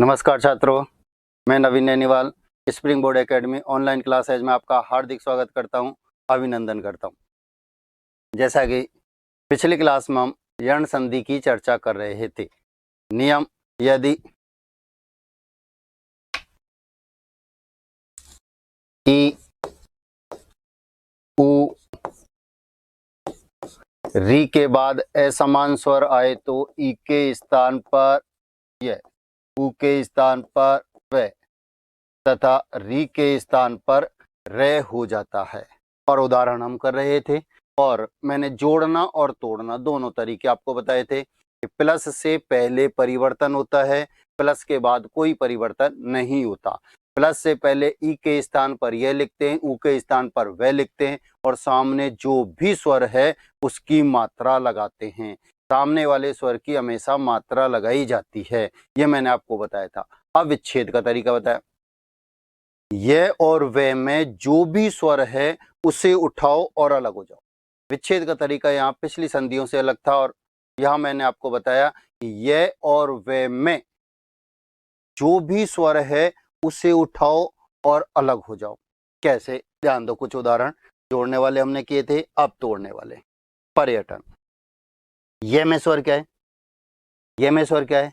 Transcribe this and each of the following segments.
नमस्कार छात्रों, मैं Naveen Nainiwal Spring Board Academy online classes में आपका हार्दिक स्वागत करता हूं, अभिनंदन करता हूं। जैसा कि पिछली क्लास में हम यण संधि की चर्चा कर रहे थे। नियम: यदि ई उ री के बाद असमान स्वर आए तो ई के स्थान पर यह, उ के स्थान पर व तथा री के स्थान पर रे हो जाता है। और उदाहरण हम कर रहे थे और मैंने जोड़ना और तोड़ना दोनों तरीके आपको बताए थे कि प्लस से पहले परिवर्तन होता है, प्लस के बाद कोई परिवर्तन नहीं होता। प्लस से पहले ई के स्थान पर यह लिखते हैं, उ के स्थान पर वह लिखते हैं और सामने जो भी स्वर है उसकी मात्रा लगाते हैं। सामने वाले स्वर की हमेशा मात्रा लगाई जाती है, यह मैंने आपको बताया था। अब विच्छेद का तरीका बताया। यह और वे में जो भी स्वर है उसे उठाओ और अलग हो जाओ। विच्छेद का तरीका यहाँ पिछली संधियों से अलग था और यहाँ मैंने आपको बताया कि यह और वे में जो भी स्वर है उसे उठाओ और अलग हो जाओ। कैसे? ध्यान दो, कुछ उदाहरण जोड़ने वाले हमने किए थे, अब तोड़ने वाले। पर्यटन, यह में स्वर क्या है? यह में स्वर क्या है?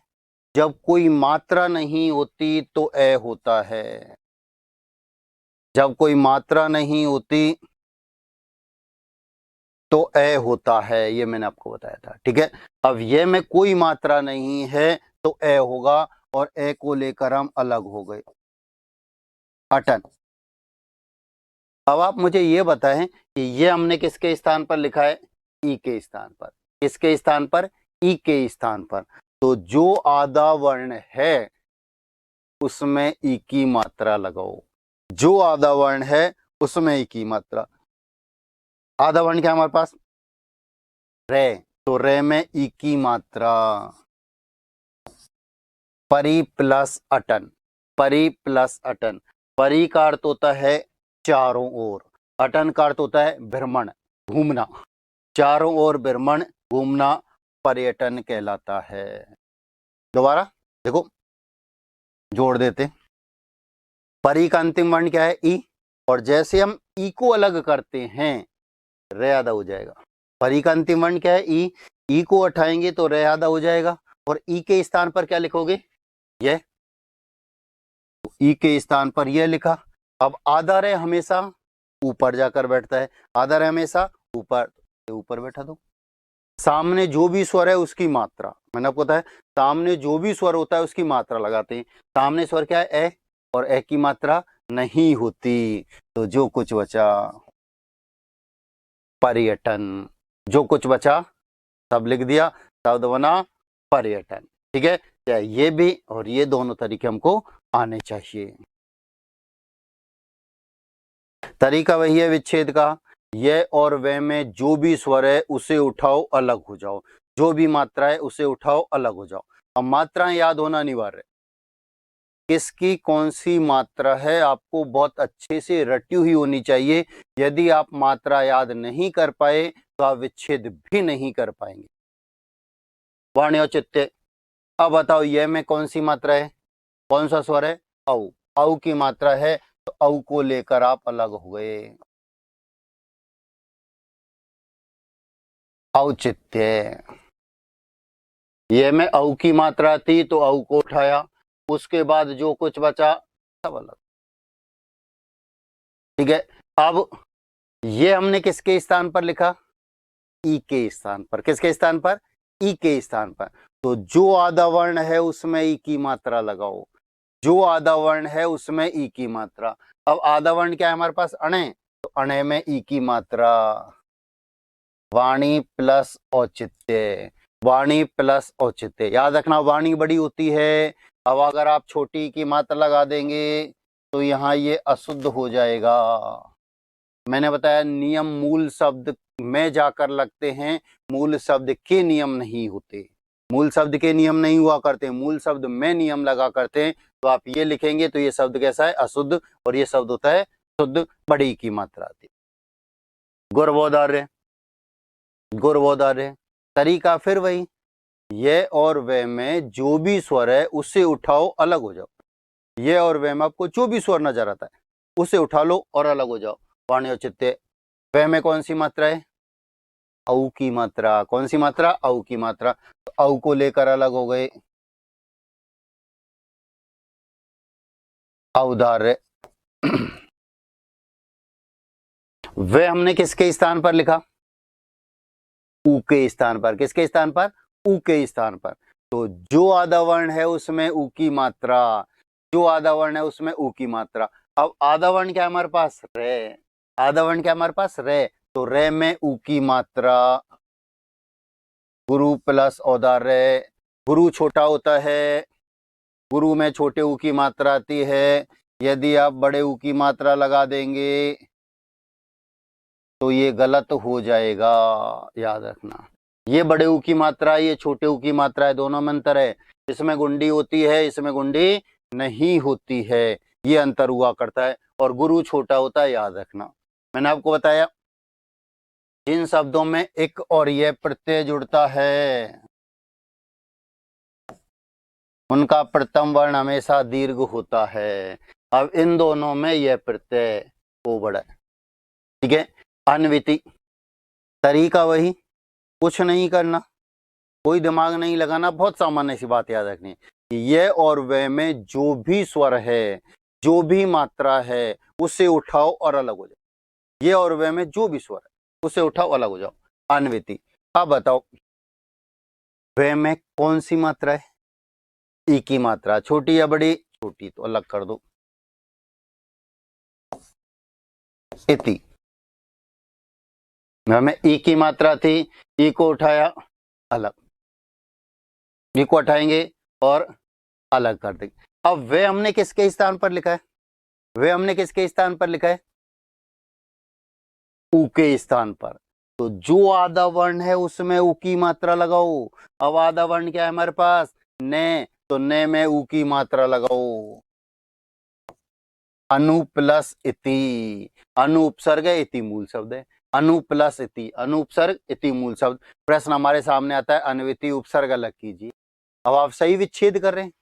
जब कोई मात्रा नहीं होती तो ए होता है। जब कोई मात्रा नहीं होती तो ए होता है, ये मैंने आपको बताया था। ठीक है, अब ये में कोई मात्रा नहीं है तो ए होगा और ए को लेकर हम अलग हो गए। अटन, अब आप मुझे ये बताएं कि ये हमने किसके स्थान पर लिखा है? ई के स्थान पर। किसके स्थान पर? ई के स्थान पर। तो जो आधा वर्ण है उसमें ई की मात्रा लगाओ। जो आधा वर्ण है उसमें ई की मात्रा। आधा वर्ण क्या है हमारे पास? रे, तो रे में ई की मात्रा। परी प्लस अटन, परी प्लस अटन। परी का अर्थ होता है चारों ओर, अटन का अर्थ होता है भ्रमण, घूमना। चारों ओर भ्रमण, घूमना पर्यटन कहलाता है। दोबारा देखो, जोड़ देते। परी का अंतिम वर्ण क्या है? ई, और जैसे हम ई को अलग करते हैं रे आधा हो जाएगा। परी का अंतिम वर्ण क्या है? ई, ई को उठाएंगे तो रे आधा हो जाएगा और ई के स्थान पर क्या लिखोगे? यह, ई के स्थान पर यह लिखा। अब आधा रे हमेशा ऊपर जाकर बैठता है, आधा रे हमेशा ऊपर, ऊपर बैठा दो। सामने जो भी स्वर है उसकी मात्रा, मैंने आपको बताया सामने जो भी स्वर होता है उसकी मात्रा लगाते हैं। सामने स्वर क्या है? ए, और ए की मात्रा नहीं होती, तो जो कुछ बचा पर्यटन। जो कुछ बचा सब लिख दिया, शब्द बना पर्यटन। ठीक है, क्या ये भी और ये दोनों तरीके हमको आने चाहिए। तरीका वही है विच्छेद का। यह और वह में जो भी स्वर है उसे उठाओ अलग हो जाओ, जो भी मात्रा है उसे उठाओ अलग हो जाओ। अब मात्राएं याद होना अनिवार्य है। किसकी कौन सी मात्रा है आपको बहुत अच्छे से रटी हुई होनी चाहिए। यदि आप मात्रा याद नहीं कर पाए तो आप विच्छेद भी नहीं कर पाएंगे। वाणी औचित्य, अब बताओ यह में कौन सी मात्रा है? कौन सा स्वर है? औ। औ की मात्रा है तो औ को लेकर आप अलग हो गए। औचित्य, ये में औ की मात्रा थी तो औ को उठाया, उसके बाद जो कुछ बचा सब अलग। ठीक है, अब ये हमने किसके स्थान पर लिखा? ई के स्थान पर। किसके स्थान पर? ई के स्थान पर। तो जो आधा वर्ण है उसमें ई की मात्रा लगाओ, जो आधा वर्ण है उसमें ई की मात्रा। अब आधा वर्ण क्या है हमारे पास? अणे, तो अणे में ई की मात्रा। वाणी प्लस औचित्य, वाणी प्लस औचित्य। याद रखना वाणी बड़ी होती है। अब अगर आप छोटी की मात्रा लगा देंगे तो यहाँ ये अशुद्ध हो जाएगा। मैंने बताया नियम मूल शब्द में जाकर लगते हैं, मूल शब्द के नियम नहीं होते। मूल शब्द के नियम नहीं हुआ करते, मूल शब्द में नियम लगा करते हैं। तो आप ये लिखेंगे तो ये शब्द कैसा है? अशुद्ध, और ये शब्द होता है शुद्ध, बड़ी की मात्रा थी। गुरबोधार्य, गुरबोधार्य। तरीका फिर वही, ये और वे में जो भी स्वर है उसे उठाओ, अलग हो जाओ। ये और वे में आपको जो भी स्वर नजर आता है उसे उठा लो और अलग हो जाओ। वाणी औचित्य, वे में कौन सी मात्रा है? औ की मात्रा। कौन सी मात्रा? औ की मात्रा। तो औ को लेकर अलग हो गए। औदार्य वे हमने किसके स्थान पर लिखा? ऊ के स्थान पर। किसके स्थान पर? ऊ के स्थान पर। तो जो आधा वर्ण है उसमें ऊ की मात्रा, जो आधा वर्ण है उसमें ऊ की मात्रा। अब आधा वर्ण क्या हमारे पास? रे। आधा वर्ण क्या हमारे पास? रे। तो रे में ऊ की मात्रा, गुरु प्लस औदार्य। गुरु छोटा होता है, गुरु में छोटे ऊ की मात्रा आती है। यदि आप बड़े ऊ की मात्रा लगा देंगे तो ये गलत हो जाएगा, याद रखना। ये बड़े ऊ की मात्रा है, ये छोटे ऊ की मात्रा है, दोनों में अंतर है। इसमें गुंडी होती है, इसमें गुंडी नहीं होती है, ये अंतर हुआ करता है। और गुरु छोटा होता है, याद रखना। मैंने आपको बताया जिन शब्दों में इक और ये प्रत्यय जुड़ता है उनका प्रथम वर्ण हमेशा दीर्घ होता है। अब इन दोनों में यह प्रत्यय को बड़ा है, ठीक है। अन्विति, तरीका वही, कुछ नहीं करना, कोई दिमाग नहीं लगाना, बहुत सामान्य सी बात याद रखनी है कि ये और वे में जो भी स्वर है, जो भी मात्रा है, उसे उठाओ और अलग हो जाओ। ये और वे में जो भी स्वर है उसे उठाओ, अलग हो जाओ। अन्विति। अब बताओ वे में कौन सी मात्रा है? ई की मात्रा। छोटी या बड़ी? छोटी, तो अलग कर दो। इति में ई की मात्रा थी, ई को उठाया, अलग। ई को हटाएंगे और अलग कर देंगे। अब वे हमने किसके स्थान पर लिखा है? वे हमने किसके स्थान पर लिखा है? ऊ के स्थान पर। तो जो आधा वर्ण है उसमें ऊ की मात्रा लगाओ। अब आधा वर्ण क्या है हमारे पास? ने। तो ने में ऊ की मात्रा लगाओ। अनु प्लस इति। अनु उपसर्ग है, इति मूल शब्द है। अनु प्लस इति, अनु उपसर्ग, इति मूल शब्द। प्रश्न हमारे सामने आता है अन्विति उपसर्ग अलग कीजिए। अब आप सही विच्छेद कर रहे हैं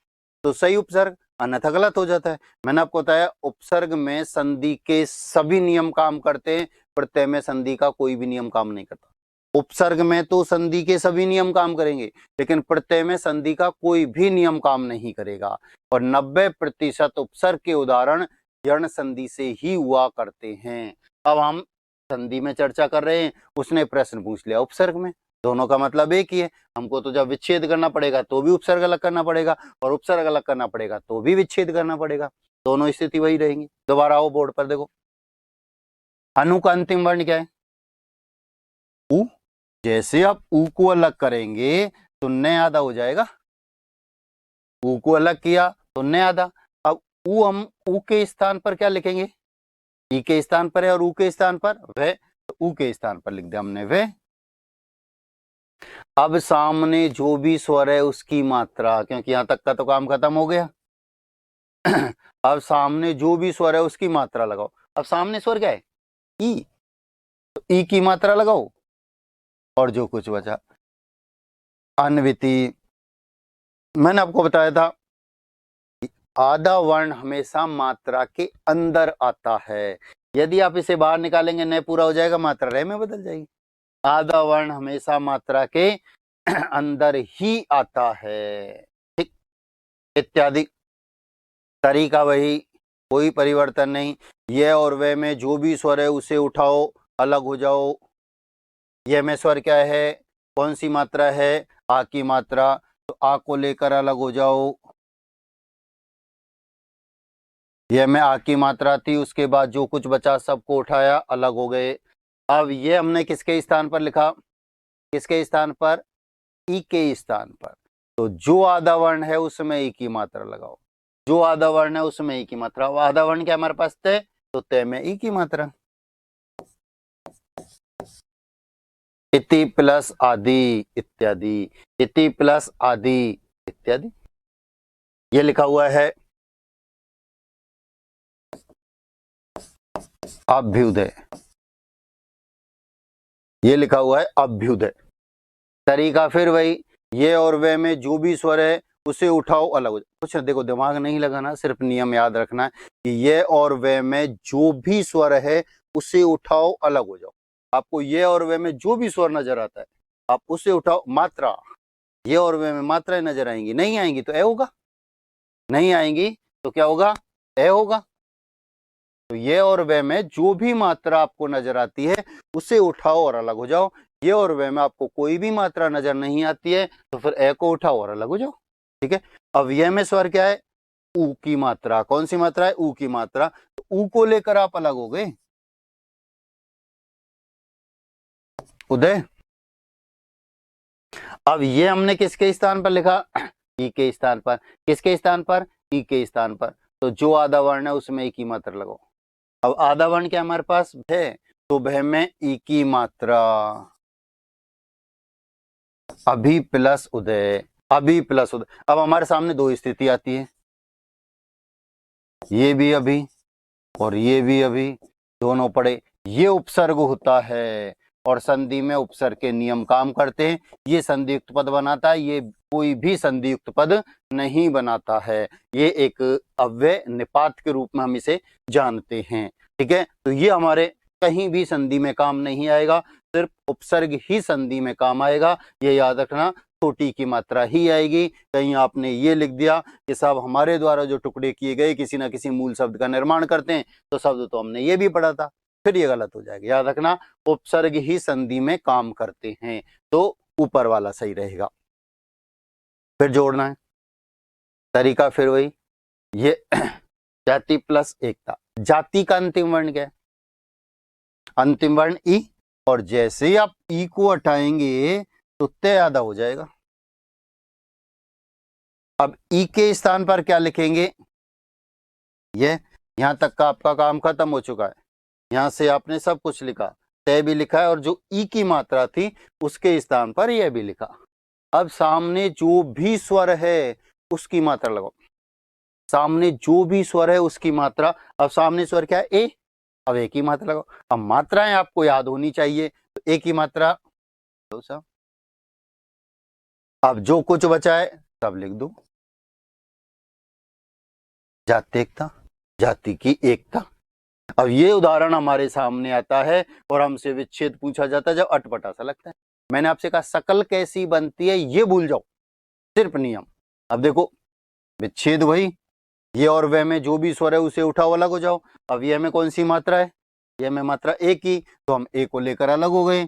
तो सही उपसर्ग, अन्यथा गलत हो जाता है। मैंने आपको बताया उपसर्ग में संधि के सभी नियम काम करते हैं, प्रत्यय में संधि का कोई भी नियम काम नहीं करता। उपसर्ग में तो संधि के सभी नियम काम करेंगे, लेकिन प्रत्यय में संधि का कोई भी नियम काम नहीं करेगा। और 90% उपसर्ग के उदाहरण यर्ण संधि से ही हुआ करते हैं। अब हम संधि में चर्चा कर रहे हैं, उसने प्रश्न पूछ लिया उपसर्ग में, दोनों का मतलब एक ही है। हमको तो जब विच्छेद करना पड़ेगा तो भी उपसर्ग अलग करना पड़ेगा, और उपसर्ग अलग करना पड़ेगा तो भी विच्छेद करना पड़ेगा, दोनों स्थिति वही रहेंगी। दोबारा आओ बोर्ड पर देखो, अनु का अंतिम वर्ण क्या है? उ। जैसे आप उ को अलग करेंगे तो न आधा हो जाएगा। उ को अलग किया तो न आधा। अब उ हम उ के स्थान पर क्या लिखेंगे? ई के स्थान पर है, और उ के स्थान पर वे, तो उ के स्थान पर लिख दिया हमने वे। अब सामने जो भी स्वर है उसकी मात्रा, क्योंकि यहां तक का तो काम खत्म हो गया। अब सामने जो भी स्वर है उसकी मात्रा लगाओ। अब सामने स्वर क्या है? ई, तो ई की मात्रा लगाओ और जो कुछ बचा। अन्विति, मैंने आपको बताया था आधा वर्ण हमेशा मात्रा के अंदर आता है। यदि आप इसे बाहर निकालेंगे न पूरा हो जाएगा, मात्रा रे में बदल जाएगी। आधा वर्ण हमेशा मात्रा के अंदर ही आता है, ठीक। इत्यादि, तरीका वही, कोई परिवर्तन नहीं। ये और वे में जो भी स्वर है उसे उठाओ, अलग हो जाओ। ये में स्वर क्या है? कौन सी मात्रा है? आ की मात्रा। तो आ को लेकर अलग हो जाओ। ये में आ की मात्रा थी, उसके बाद जो कुछ बचा सबको उठाया, अलग हो गए। अब ये हमने किसके स्थान पर लिखा? किसके स्थान पर? ई के स्थान पर। तो जो आधा वर्ण है उसमें ई की मात्रा लगाओ, जो आधा वर्ण है उसमें ई की मात्रा। आधा वर्ण क्या हमारे पास? तय, तो तय में ई की मात्रा। इति प्लस आदि इत्यादि, इति प्लस आदि इत्यादि। ये लिखा हुआ है अभ्युदय, ये लिखा हुआ है अभ्युदय। तरीका फिर वही, ये और वे में जो भी स्वर है उसे उठाओ अलग हो जाओ। कुछ देखो दिमाग नहीं लगाना, सिर्फ नियम याद रखना है कि ये और वे में जो भी स्वर है उसे उठाओ अलग हो जाओ। आपको ये और वे में जो भी स्वर नजर आता है आप उसे उठाओ। मात्रा, ये और वे में मात्राएं नजर आएंगी, नहीं आएंगी तो ए होगा, नहीं आएंगी तो क्या होगा, ए होगा। तो ये और वे में जो भी मात्रा आपको नजर आती है उसे उठाओ और अलग हो जाओ। ये और वे में आपको कोई भी मात्रा नजर नहीं आती है तो फिर ए को उठाओ और अलग हो जाओ। ठीक है, अब ये में स्वर क्या है, ऊ की मात्रा। कौन सी मात्रा है, ऊ की मात्रा। तो ऊ को लेकर आप अलग हो गए। उदय, अब ये हमने किसके स्थान पर लिखा, ई के स्थान पर। किसके स्थान पर, ई के स्थान पर। तो जो आधा वर्ण है उसमें ई की मात्रा लगाओ। अब आधा वर्ण क्या हमारे पास, भय, तो भय में ई की मात्रा। अभी प्लस उदय, अभी प्लस उदय। अब हमारे सामने दो स्थिति आती है, ये भी अभी और ये भी अभी, दोनों पड़े। ये उपसर्ग होता है और संधि में उपसर्ग के नियम काम करते हैं। ये संधि युक्त पद बनाता है, ये कोई भी संधि युक्त पद नहीं बनाता है। ये एक अव्यय निपात के रूप में हम इसे जानते हैं। ठीक है, तो ये हमारे कहीं भी संधि में काम नहीं आएगा, सिर्फ उपसर्ग ही संधि में काम आएगा। ये याद रखना, छोटी की मात्रा ही आएगी। कहीं आपने ये लिख दिया कि साहब हमारे द्वारा जो टुकड़े किए गए किसी ना किसी मूल शब्द का निर्माण करते हैं, तो शब्द तो हमने ये भी पढ़ा था, फिर ये गलत हो जाएगा। याद रखना, उपसर्ग ही संधि में काम करते हैं, तो ऊपर वाला सही रहेगा। फिर जोड़ना है तरीका, फिर वही ये जाति प्लस एकता। जाति का अंतिम वर्ण क्या है, अंतिम वर्ण ई, और जैसे ही आप ई को हटाएंगे तो तय आधा हो जाएगा। अब ई के स्थान पर क्या लिखेंगे, ये यहां तक का आपका काम खत्म हो चुका है। यहां से आपने सब कुछ लिखा, तय भी लिखा है, और जो ई की मात्रा थी उसके स्थान पर यह भी लिखा। अब सामने जो भी स्वर है उसकी मात्रा लगाओ। सामने जो भी स्वर है उसकी मात्रा। अब सामने स्वर क्या है, ए, अब ए की मात्रा लगाओ। अब मात्राएं आपको याद होनी चाहिए, तो ए की मात्रा दो सब। अब जो कुछ बचा है सब लिख दो। जाति एकता, जाति की एकता। अब ये उदाहरण हमारे सामने आता है और हमसे विच्छेद पूछा जाता है जब अटपटा सा लगता है। मैंने आपसे कहा शकल कैसी बनती है ये भूल जाओ, सिर्फ नियम। अब देखो विच्छेद वही, ये और वह में जो भी स्वर है उसे उठाओ अलग हो जाओ। अब ये में कौन सी मात्रा है, ये में मात्रा ए की, तो हम ए को लेकर अलग हो गए।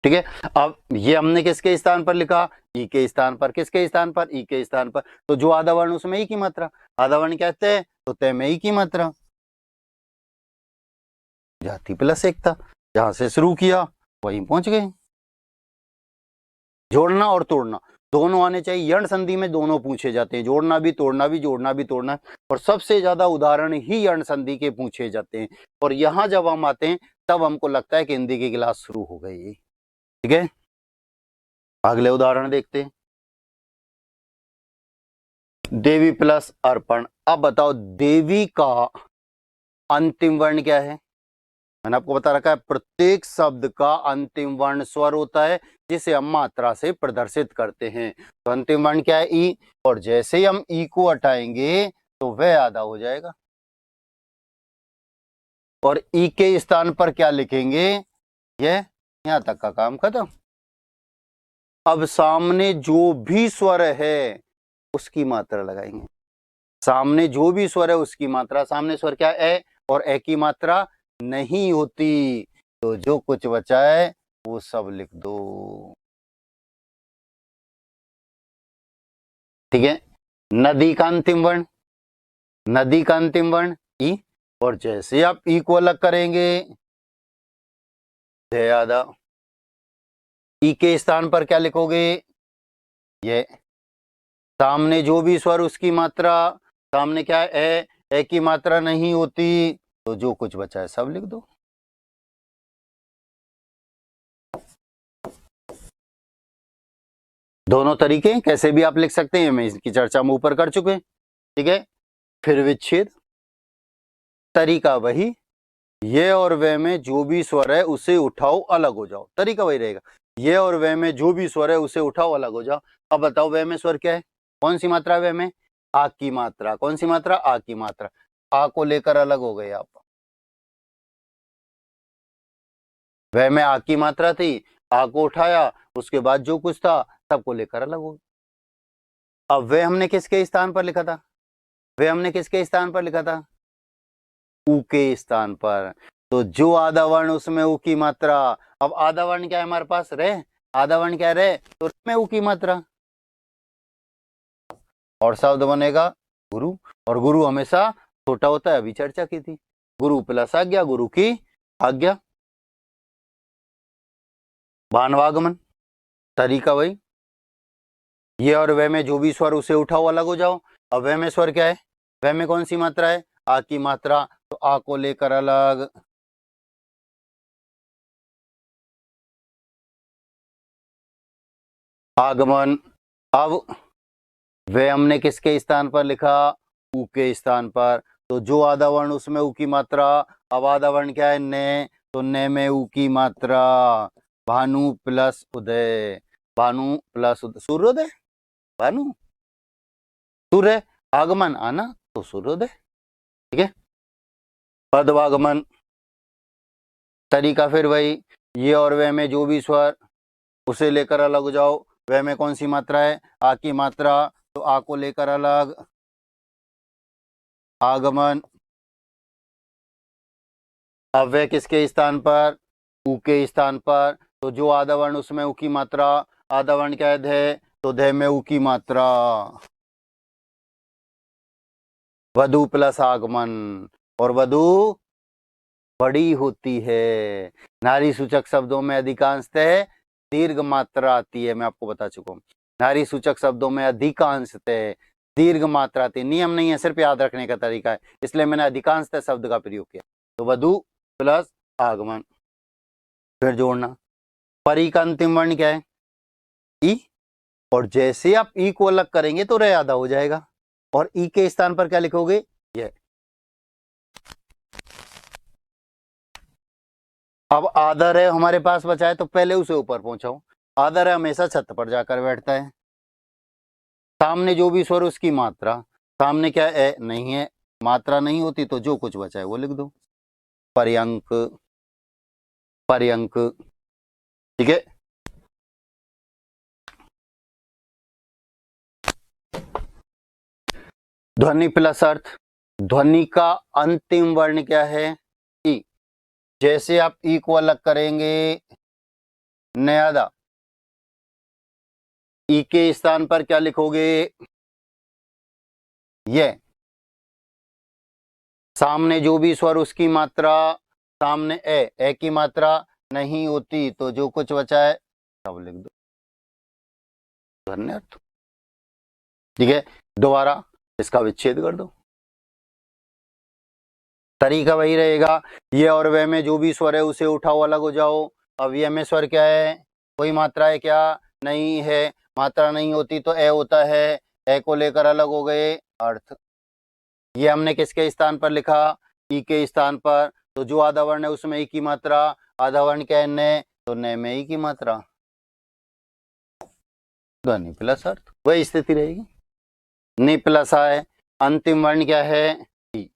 ठीक है, अब ये हमने किसके स्थान पर लिखा, ई के स्थान पर। किसके स्थान पर, ई के स्थान पर। तो जो आधा वर्ण उसमें ई की मात्रा, आधा वर्ण क्या तय, तो तय में ई की मात्रा। जाति प्लस एकता, जहां से शुरू किया वहीं पहुंच गए। जोड़ना और तोड़ना दोनों आने चाहिए। यण संधि में दोनों पूछे जाते हैं, जोड़ना भी तोड़ना भी, जोड़ना भी तोड़ना। और सबसे ज्यादा उदाहरण ही यण संधि के पूछे जाते हैं। और यहां जब हम आते हैं तब हमको लगता है कि हिंदी की क्लास शुरू हो गई। ठीक है, अगले उदाहरण देखते हैं। देवी प्लस अर्पण। अब बताओ देवी का अंतिम वर्ण क्या है। मैंने आपको बता रखा है प्रत्येक शब्द का अंतिम वर्ण स्वर होता है जिसे हम मात्रा से प्रदर्शित करते हैं। तो अंतिम वर्ण क्या है, ई, और जैसे ही हम ई को हटाएंगे तो वह आधा हो जाएगा। और ई के स्थान पर क्या लिखेंगे, यह, यहां तक का काम खत्म। अब सामने जो भी स्वर है उसकी मात्रा लगाएंगे। सामने जो भी स्वर है उसकी मात्रा। सामने स्वर क्या है, ए, और ए की मात्रा नहीं होती, तो जो कुछ बचा है वो सब लिख दो। ठीक है, नदी का अंतिम वर्ण, नदी का अंतिम वर्ण ई, और जैसे आप ई को अलग करेंगे जय आधा। ई के स्थान पर क्या लिखोगे, ये, सामने जो भी स्वर उसकी मात्रा। सामने क्या है, ए की मात्रा नहीं होती, तो जो कुछ बचा है सब लिख दो। दोनों तरीके कैसे भी आप लिख सकते हैं, मैं इसकी चर्चा हम ऊपर कर चुके हैं। ठीक है, फिर विच्छेद, तरीका वही, ये और वे में जो भी स्वर है उसे उठाओ अलग हो जाओ। तरीका वही रहेगा, ये और वे में जो भी स्वर है उसे उठाओ अलग हो जाओ। अब बताओ वे में स्वर क्या है, कौन सी मात्रा वे में, आ की मात्रा। कौन सी मात्रा, आ की मात्रा। आ को लेकर अलग हो गए आप, वे में आ की मात्रा थी, आ को उठाया, उसके बाद जो कुछ था सबको लेकर अलग हो गया। अब वे हमने किसके स्थान पर लिखा था, वे हमने किसके स्थान पर लिखा था, ऊ के स्थान पर। तो जो आधा वर्ण उसमें ऊ की मात्रा। अब आधा वर्ण क्या है हमारे पास, रे। आधा वर्ण क्या है, रे, तो में ऊ की मात्रा। और शब्द बनेगा गुरु, और गुरु हमेशा छोटा होता है, अभी चर्चा की थी। गुरु प्लस आज्ञा, गुरु की आज्ञा। भानवागमन, तरीका वही, ये और वे में जो भी स्वर उसे उठाओ अलग हो जाओ। अब वे में स्वर क्या है, वे में कौन सी मात्रा है, आ की मात्रा, तो आ को लेकर अलग। आगमन, अब वे हमने किसके स्थान पर लिखा, ऊ के स्थान पर। तो जो आधा वर्ण उसमें ऊ की मात्रा। अब आधा वर्ण क्या है, ने, तो ने में ऊ की मात्रा। भानु प्लस उदय, भानु प्लस उदय, सूर्योदय, भानु, सूर्य, आगमन आना, तो सूर्योदय। ठीक है। पदवागमन, तरीका फिर वही, ये और वे में जो भी स्वर उसे लेकर अलग हो जाओ। वे में कौन सी मात्रा है, आ की मात्रा, तो आ को लेकर अलग। आगमन, अब वे किसके स्थान पर, ऊ के स्थान पर। तो जो आधा वर्ण उसमें ऊ की मात्रा। आधा वर्ण क्या है, धे, तो धे में ऊ की मात्रा। वधु प्लस आगमन, और वधु बड़ी होती है। नारी सूचक शब्दों में अधिकांशतः दीर्घ मात्रा आती है, मैं आपको बता चुका हूँ। नारी सूचक शब्दों में अधिकांशतः दीर्घ मात्रा आती है। नियम नहीं है, सिर्फ याद रखने का तरीका है, इसलिए मैंने अधिकांशतः शब्द का प्रयोग किया। तो वधु प्लस आगमन, फिर जोड़ना। परी का अंतिम वर्ण क्या है, ई, और जैसे आप ई को अलग करेंगे तो रे आधा हो जाएगा, और ई के स्थान पर क्या लिखोगे, ये। अब आधा रे हमारे पास बचा है, तो पहले उसे ऊपर पहुंचाओ। आधा रे हमेशा छत पर जाकर बैठता है। सामने जो भी स्वर उसकी मात्रा। सामने क्या है, नहीं है, मात्रा नहीं होती, तो जो कुछ बचा है वो लिख दो। पर्यंक, पर्यंक। ठीक है। ध्वनि प्लस अर्थ, ध्वनि का अंतिम वर्ण क्या है, ई। जैसे आप ई को अलग करेंगे, न्यादा, ई के स्थान पर क्या लिखोगे, ये। सामने जो भी स्वर उसकी मात्रा। सामने ए की मात्रा नहीं होती, तो जो कुछ बचा है सब लिख दो। ध्वनि अर्थ। ठीक है, दोबारा इसका विच्छेद कर दो। तरीका वही रहेगा, ये और वे में जो भी स्वर है उसे उठाओ अलग हो जाओ। अब ये में स्वर क्या है, कोई मात्रा है क्या, नहीं है, मात्रा नहीं होती तो ए होता है, ए को लेकर अलग हो गए अर्थ। ये हमने किसके स्थान पर लिखा, ई के स्थान पर। तो जो आधा वर्ण है उसमें ई की मात्रा। आधा वर्ण क्या है, ने, तो ने में ई की मात्रा। ध्वनि प्लस अर्थ, वही स्थिति रहेगी। नि प्लस आए, अंतिम वर्ण क्या है, ई।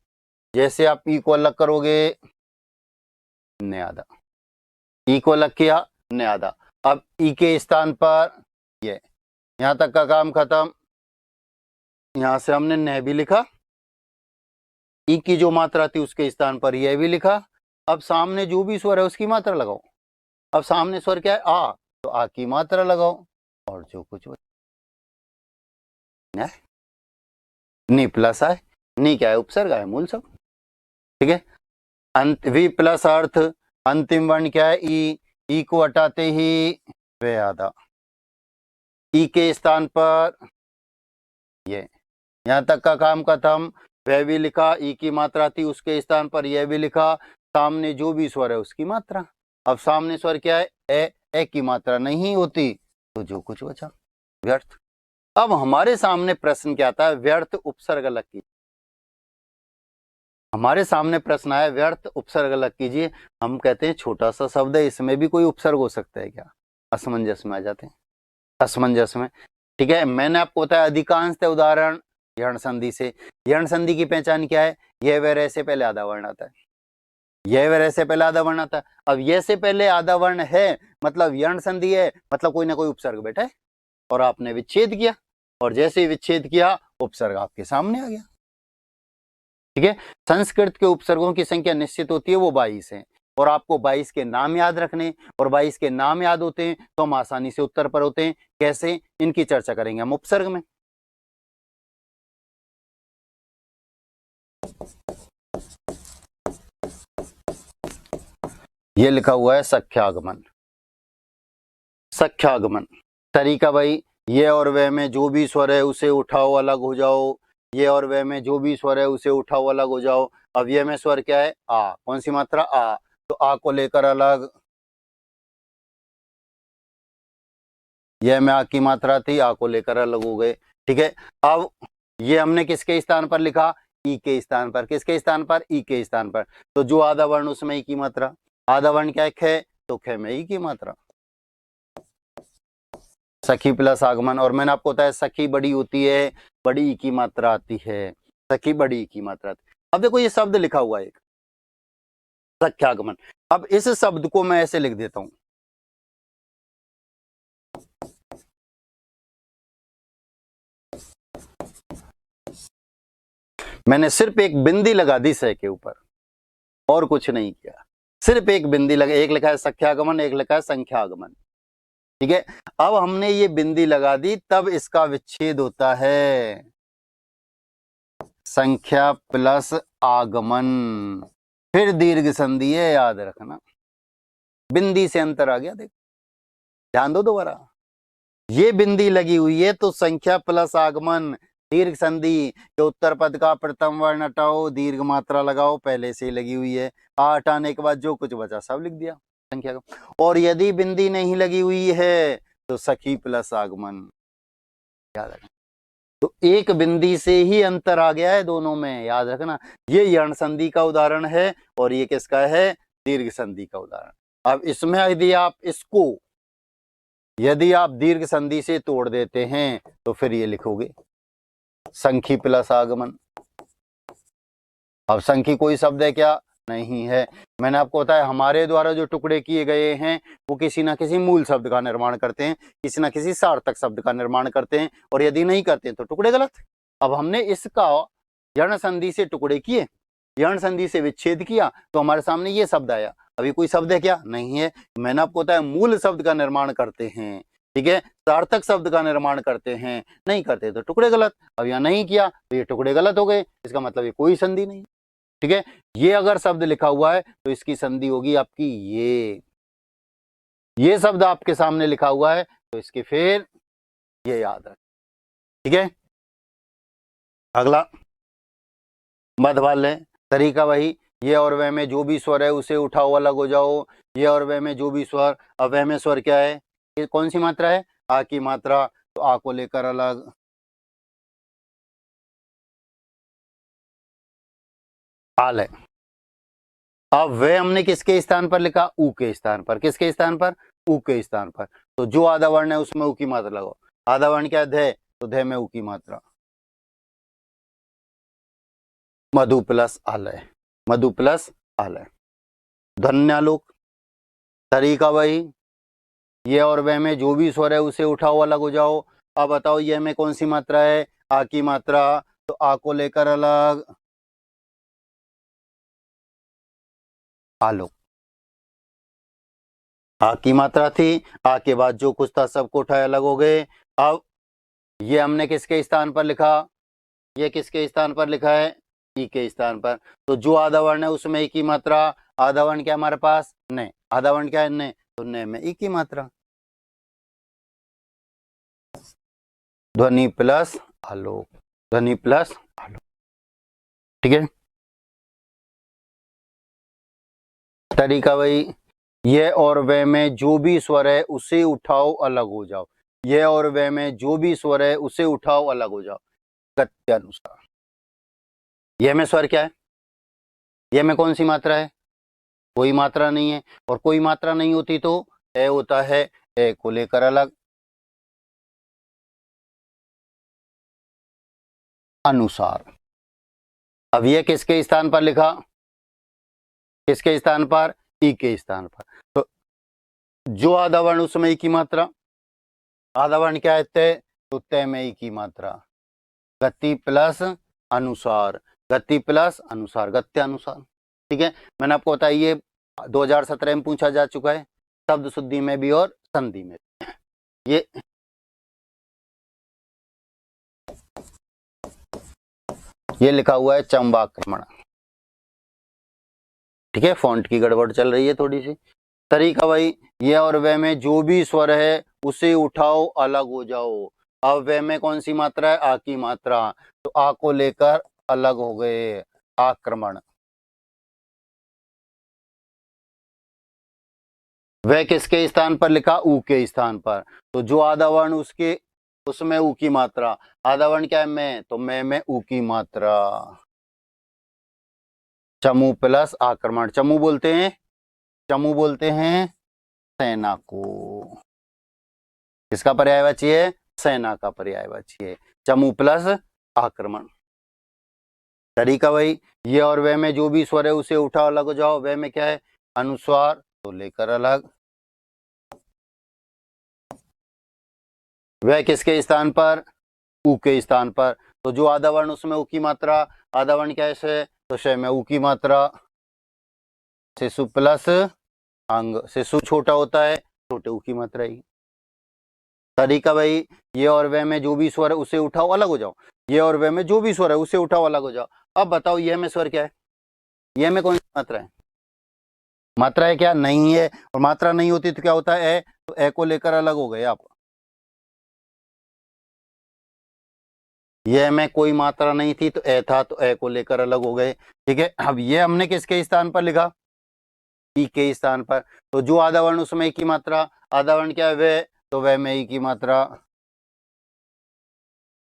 जैसे आप ई को अलग करोगे, ने आधा, ई को अलग किया, ने आधा। अब ई के स्थान पर ये, यहां तक का काम खत्म। यहां से हमने ने भी लिखा, ई की जो मात्रा थी उसके स्थान पर यह भी लिखा। अब सामने जो भी स्वर है उसकी मात्रा लगाओ। अब सामने स्वर क्या है, आ, तो आ की मात्रा लगाओ, और जो कुछ नी प्लस आए, नी क्या है, उपसर्ग है, मूल सब। ठीक है। अंत वी प्लस अर्थ, अंतिम वर्ण क्या है, ई को हटाते ही वे आधा, ई के स्थान पर ये। यहां तक का काम खत्म। वह भी लिखा, ई की मात्रा थी उसके स्थान पर यह भी लिखा। सामने जो भी स्वर है उसकी मात्रा। अब सामने स्वर क्या है, ए की मात्रा नहीं होती, तो जो कुछ बचा व्यर्थ। अब हमारे सामने प्रश्न क्या आता है, व्यर्थ उपसर्ग अलग की। हमारे सामने प्रश्न आया व्यर्थ उपसर्ग अलग कीजिए। हम कहते हैं छोटा सा शब्द है, इसमें भी कोई उपसर्ग हो सकता है क्या? असमंजस में आ जाते हैं, असमंजस में। ठीक है, मैंने आपको बताया अधिकांशतः उदाहरण यण संधि से। यण संधि की पहचान क्या है? यह वह से पहले आधा वर्ण आता है, यह वह से पहले आधा वर्ण आता है। अब यह से पहले आधा वर्ण है मतलब यण संधि है, मतलब कोई ना कोई उपसर्ग बैठा है और आपने विच्छेद किया, और जैसे ही विच्छेद किया उपसर्ग आपके सामने आ गया। ठीक है, संस्कृत के उपसर्गों की संख्या निश्चित होती है, वो 22 है, और आपको 22 के नाम याद रखने, और 22 के नाम याद होते हैं तो हम आसानी से उत्तर पर होते हैं। कैसे, इनकी चर्चा करेंगे हम उपसर्ग में। ये लिखा हुआ है सख्यागमन। सख्यागमन तरीका भाई, ये और वह में जो भी स्वर है उसे उठाओ अलग हो जाओ। ये और वह में जो भी स्वर है उसे उठाओ अलग हो जाओ। अब ये में स्वर क्या है? आ। कौन सी मात्रा? आ। तो आ को लेकर अलग, यह में आ की मात्रा थी, आ को लेकर अलग हो गए। ठीक है, अब ये हमने किसके स्थान पर लिखा? ई के स्थान पर। किसके स्थान पर? ई के स्थान पर। तो जो आधा वर्ण उसमें ई की मात्रा, आधा वर्ण क्या है? ख, तो ख में ई की मात्रा। सखी प्लस आगमन, और मैंने आपको बताया सखी बड़ी होती है, बड़ी ई की मात्रा आती है, सखी बड़ी ई की मात्रा आती है। अब देखो ये शब्द लिखा हुआ है एक सख्यागमन। अब इस शब्द को मैं ऐसे लिख देता हूं, मैंने सिर्फ एक बिंदी लगा दी सह के ऊपर और कुछ नहीं किया, सिर्फ एक बिंदी लगा। एक लिखा है सख्यागमन, एक लिखा है संख्यागमन। ठीक है, अब हमने ये बिंदी लगा दी, तब इसका विच्छेद होता है संख्या प्लस आगमन, फिर दीर्घ संधि है, याद रखना। बिंदी से अंतर आ गया, देखो ध्यान दो दोबारा। ये बिंदी लगी हुई है तो संख्या प्लस आगमन, दीर्घ संधि के उत्तर पद का प्रथम वर्ण हटाओ, दीर्घ मात्रा लगाओ, पहले से ही लगी हुई है। आ हटाने के बाद जो कुछ बचा सब लिख दिया संख्या का। और यदि बिंदी नहीं लगी हुई है तो सखी प्लस आगमन, याद रखना। तो एक बिंदी से ही अंतर आ गया है दोनों में, याद रखना। ये यण संधि का उदाहरण है और ये किसका है? दीर्घ संधि का उदाहरण। अब इसमें यदि आप दीर्घ संधि से तोड़ देते हैं तो फिर ये लिखोगे संखी प्लस आगमन। अब संखी कोई शब्द है क्या? नहीं है। मैंने आपको बताया हमारे द्वारा जो टुकड़े किए गए हैं वो किसी ना किसी मूल शब्द का निर्माण करते हैं, किसी ना किसी सार्थक शब्द का निर्माण करते हैं, और यदि नहीं करते हैं तो टुकड़े गलत। अब हमने इसका यण संधि से टुकड़े किए, यण संधि से विच्छेद किया, तो हमारे सामने ये शब्द आया। अभी कोई शब्द है क्या? नहीं है। मैंने आपको बताया मूल शब्द का निर्माण करते हैं, ठीक है, सार्थक शब्द का निर्माण करते हैं, नहीं करते तो टुकड़े गलत। अब यहाँ नहीं किया तो ये टुकड़े गलत हो गए, इसका मतलब ये कोई संधि नहीं। ठीक है, ये अगर शब्द लिखा हुआ है तो इसकी संधि होगी आपकी ये शब्द आपके सामने लिखा हुआ है तो इसके फिर ये याद रख। ठीक है, अगला मध्यवाल्य तरीका वही, ये और वह में जो भी स्वर है उसे उठाओ अलग हो जाओ। ये और वह में जो भी स्वर, अब वह में स्वर क्या है? ये कौन सी मात्रा है? आ की मात्रा, तो आ को लेकर अलग, आल है। अब वह हमने किसके स्थान पर लिखा? ऊ के स्थान पर। किसके स्थान पर? ऊ के स्थान पर। तो जो आधा वर्ण है उसमें ऊ की मात्रा लगाओ। आधा वर्ण क्या है? ध, तो ध में ऊ की मात्रा, मधु प्लस आलय, मधु प्लस आलय। धन्यालोक तरीका वही, ये और वह में जो भी स्वर है उसे उठाओ अलग हो जाओ। अब बताओ ये में कौन सी मात्रा है? आ की मात्रा, तो आ को लेकर अलग, आलोक। आ की मात्रा थी, आ के बाद जो कुछ था सबको उठाए अलग हो गए। अब ये हमने किसके स्थान पर लिखा? ये किसके स्थान पर लिखा है? ई के स्थान पर। तो जो आधा वर्ण है उसमें ई की मात्रा, आधा वर्ण क्या हमारे पास? न, आधा वर्ण क्या है? न, तो न में ई की मात्रा, ध्वनि प्लस आलोक, ध्वनि प्लस आलोक। ठीक है, तरीका वही, ये और वे में जो भी स्वर है उसे उठाओ अलग हो जाओ। ये और वे में जो भी स्वर है उसे उठाओ अलग हो जाओ, गत्यानुसार। ये में स्वर क्या है? ये में कौन सी मात्रा है? कोई मात्रा नहीं है, और कोई मात्रा नहीं होती तो ए होता है, ए को लेकर अलग। अनुसार। अब ये किसके स्थान पर लिखा? किसके स्थान पर? ई के स्थान पर। तो जो आधा वर्ण उसमें ई की मात्रा, आधा वर्ण क्या है? तय, तो तय में ई की मात्रा। गति प्लस अनुसार, गति प्लस अनुसार, गत्यानुसार। ठीक है, मैंने आपको बताया ये 2017 में पूछा जा चुका है, शब्द शुद्धि में भी और संधि में भी। ये लिखा हुआ है चंबाक्रमण। ठीक है, फॉन्ट की गड़बड़ चल रही है थोड़ी सी। तरीका भाई, ये और वह में जो भी स्वर है उसे उठाओ, अलग हो जाओ। अब वह में कौन सी मात्रा है? आ की मात्रा, तो आ को लेकर अलग हो गए, आक्रमण। वह किसके स्थान पर लिखा? ऊ के स्थान पर। तो जो आधा वर्ण उसके, उसमें ऊ की मात्रा। आधा वर्ण क्या है? मैं, तो मैं में ऊ की मात्रा। चमू प्लस आक्रमण। चमू बोलते हैं, चमू बोलते हैं सेना को। किसका पर्यायवाची है? सेना का पर्यायवाची है, चमू प्लस आक्रमण। तरीका भाई, ये और वह में जो भी स्वर है उसे उठाओ, अलग हो जाओ। वह में क्या है? अनुस्वार, तो लेकर अलग। वह किसके स्थान पर? ऊ के स्थान पर। तो जो आधा वर्ण उसमें ऊ की मात्रा, आधा वर्ण क्या है? शय, तो शय में ऊ की मात्रा। शिशु प्लस अंग, शिशु छोटा होता है, छोटे ऊ की मात्रा ही। तरीका भाई, ये और वह में जो भी स्वर है उसे उठाओ, अलग हो जाओ। ये और वह में जो भी स्वर है उसे उठाओ, अलग हो जाओ। अब बताओ यह में स्वर क्या है? यह में कौन सी मात्रा है? मात्रा है क्या? नहीं है, और मात्रा नहीं होती तो क्या होता है? ए, तो ए को लेकर अलग हो गए आप। यह में कोई मात्रा नहीं थी तो ए था, तो ए को लेकर अलग हो गए। ठीक है, अब ये हमने किसके स्थान पर लिखा? ई के स्थान पर। तो जो आधा वर्ण उसमें ई की मात्रा, आधा वर्ण क्या है? वह, तो वह में ई की मात्रा।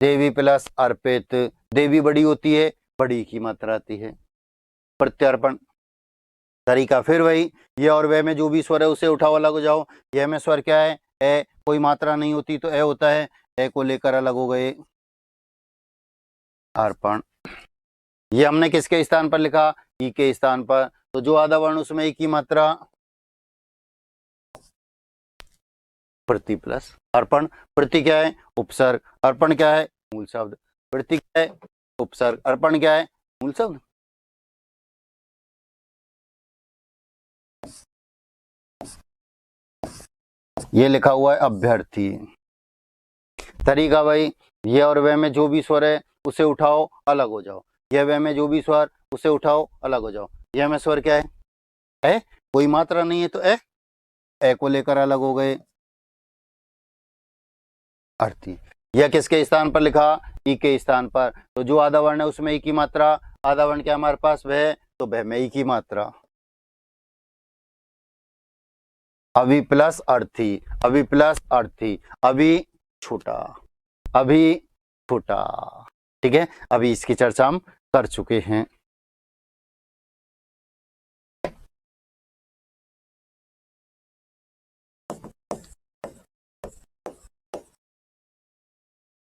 देवी प्लस अर्पित, देवी बड़ी होती है, बड़ी की मात्रा आती है। प्रत्यर्पण। तरीका फिर वही, ये और वह में जो भी स्वर है उसे उठाओ, अलग हो जाओ। यह में स्वर क्या है? ए, कोई मात्रा नहीं होती तो ए होता है, ए को लेकर अलग हो गए, अर्पण। ये हमने किसके स्थान पर लिखा? ई के स्थान पर। तो जो आधा वर्ण उसमें ई की मात्रा, प्रति प्लस अर्पण। प्रति क्या है? उपसर्ग। अर्पण क्या है? मूल शब्द। प्रति क्या है? उपसर्ग। अर्पण क्या है? मूल शब्द। ये लिखा हुआ है अभ्यर्थी। तरीका भाई, ये और वह में जो भी स्वर है उसे उठाओ, अलग हो जाओ। यह वह में जो भी स्वर उसे उठाओ, अलग हो जाओ। यह में स्वर क्या है? ए, कोई मात्रा नहीं है तो ए, ए को लेकर अलग हो गए, अर्थी। यह किसके स्थान पर लिखा? ई के स्थान पर। तो जो आधा वर्ण है उसमें ई की मात्रा, आधा वर्ण क्या हमारे पास? वह, तो वह में ई की मात्रा। अभी प्लस अर्थी, अभी प्लस अर्थी, अभी छोटा, अभी छोटा। ठीक है, अभी इसकी चर्चा हम कर चुके हैं।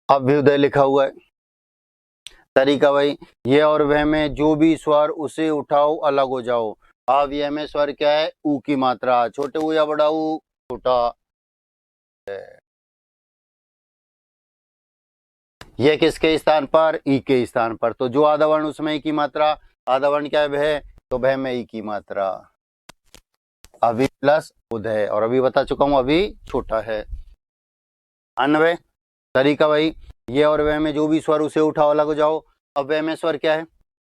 अभ्युदय लिखा हुआ है। तरीका भाई, ये और वह में जो भी स्वर उसे उठाओ, अलग हो जाओ। अब यह में स्वर क्या है? ऊ की मात्रा। छोटे ऊ या बड़ा ऊ? छोटा। यह किसके स्थान पर? ई के स्थान पर। तो जो आधा वर्ण उसमें ई की मात्रा, आधा वर्ण क्या है? वह, तो वह में ई की मात्रा। अभी प्लस उदय, और अभी बता चुका हूं अभी छोटा है। अन्वय। तरीका भाई, ये और वह में जो भी स्वर उसे उठाओ, अलग हो जाओ। अब वह में स्वर क्या है?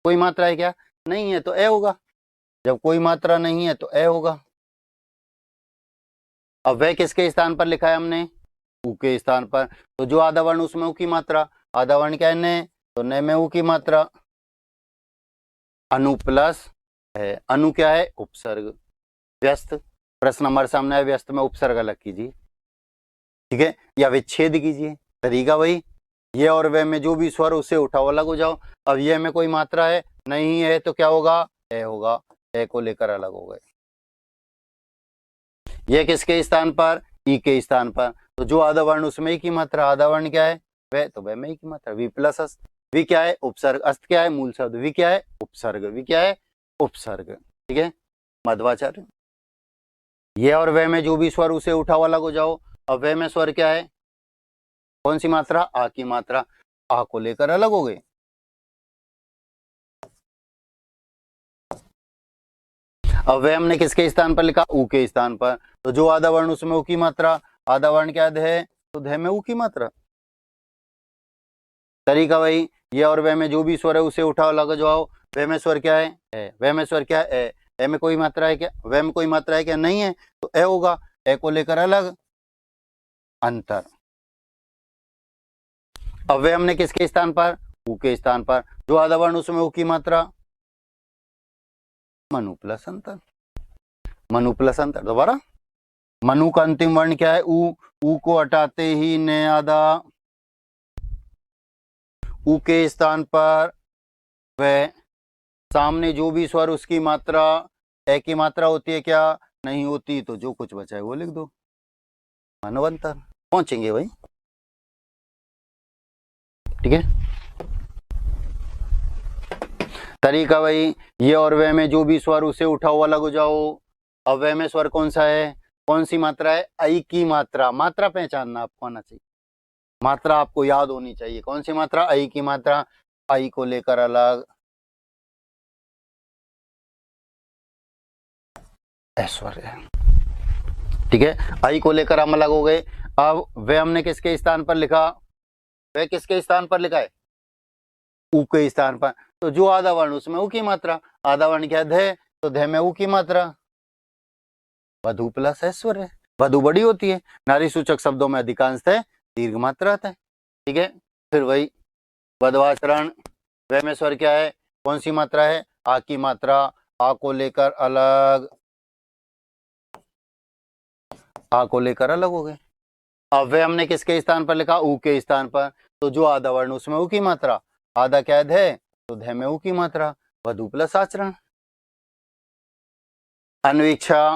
कोई मात्रा है क्या? नहीं है, तो ए होगा। जब कोई मात्रा नहीं है तो ए होगा। अब वह किसके स्थान पर लिखा है हमने? ऊ के स्थान पर। तो जो आधा वर्ण उसमें ऊ की मात्रा, आधा वर्ण क्या है? ने, तो ने में ऊ की मात्रा। अनु प्लस है, अनु क्या है? उपसर्ग। व्यस्त, प्रश्न हमारे सामने है, व्यस्त में उपसर्ग अलग कीजिए। ठीक है, या विच्छेद कीजिए। तरीका वही, ये और वह में जो भी स्वर उसे उठाओ, अलग हो जाओ। अब यह में कोई मात्रा है? नहीं है, तो क्या होगा? ए होगा, ए को लेकर अलग हो गए। ये किसके स्थान पर, ई के स्थान पर। तो जो आधा वर्ण उसमें ई की मात्रा, आधा वर्ण क्या है वह, तो वह में ई की मात्रा, वी प्लस अस्त। वी क्या है उपसर्ग, अस्त क्या है मूल शब्द, वी क्या है उपसर्ग, वी क्या है उपसर्ग। ठीक है, मध्वाचार्य। ये और वह में जो भी स्वर उसे उठाओ अलग हो जाओ। अब वह में स्वर क्या है, कौन सी मात्रा, आ की मात्रा, आ को लेकर अलग हो गए। अब वह हमने किसके स्थान पर लिखा, ऊ के स्थान पर। तो जो आधा वर्ण उसमें ऊ की मात्रा, आधा वर्ण क्या है, तो ध में ऊ की मात्रा। तरीका वही, ये और वह में जो भी स्वर है उसे उठाओ अलग जाओ। वह में स्वर क्या है, वह में स्वर क्या है, ए में कोई मात्रा है क्या, वह में कोई मात्रा है क्या, नहीं है, तो ए होगा, ए को लेकर अलग, अंतर। अब वह हमने किसके स्थान पर, ऊ के स्थान पर। जो आधा वर्ण उसमें ऊ की मात्रा, मनु प्लस अंतर, मनु प्लस अंतर। दोबारा, मनु का अंतिम वर्ण क्या है, ऊ को हटाते ही ने आधा, ऊ के स्थान पर वह, सामने जो भी स्वर उसकी मात्रा ए की मात्रा होती है क्या, नहीं होती, तो जो कुछ बचा है वो लिख दो, मानवंतर। पहुंचेंगे भाई, ठीक है। तरीका वही, ये और वह में जो भी स्वर उसे उठाओ अलग हो जाओ। अब वह में स्वर कौन सा है, कौन सी मात्रा है, आई की मात्रा। मात्रा पहचानना आपको आना चाहिए, मात्रा आपको याद होनी चाहिए, कौन सी मात्रा, आई की मात्रा, आई को लेकर अलग, ऐश्वर्य। ठीक है, आई को लेकर हम अलग हो गए। अब वह हमने किसके स्थान पर लिखा, वह किसके स्थान पर लिखा है, ऊ के स्थान पर। तो जो आधा वर्ण उसमें ऊ की मात्रा, आधा वर्ण क्या है ध, तो ध में ऊ की मात्रा, वधु प्लस ऐश्वर्य। वधु बड़ी होती है, नारी सूचक शब्दों में अधिकांशतः दीर्घ मात्रा आता है। ठीक है, फिर वही वधवाचरण, वह में स्वर क्या है, कौन सी मात्रा है, आ की मात्रा, आ को लेकर अलग, आ को लेकर अलग हो गए। अब वह हमने किसके स्थान पर लिखा, ऊ के स्थान पर। तो जो आधा वर्ण उसमें ऊ की मात्रा, आधा क्या है ध, तो ध में ऊ की मात्रा, वधु प्लस आचरण। अन्वीक्षा,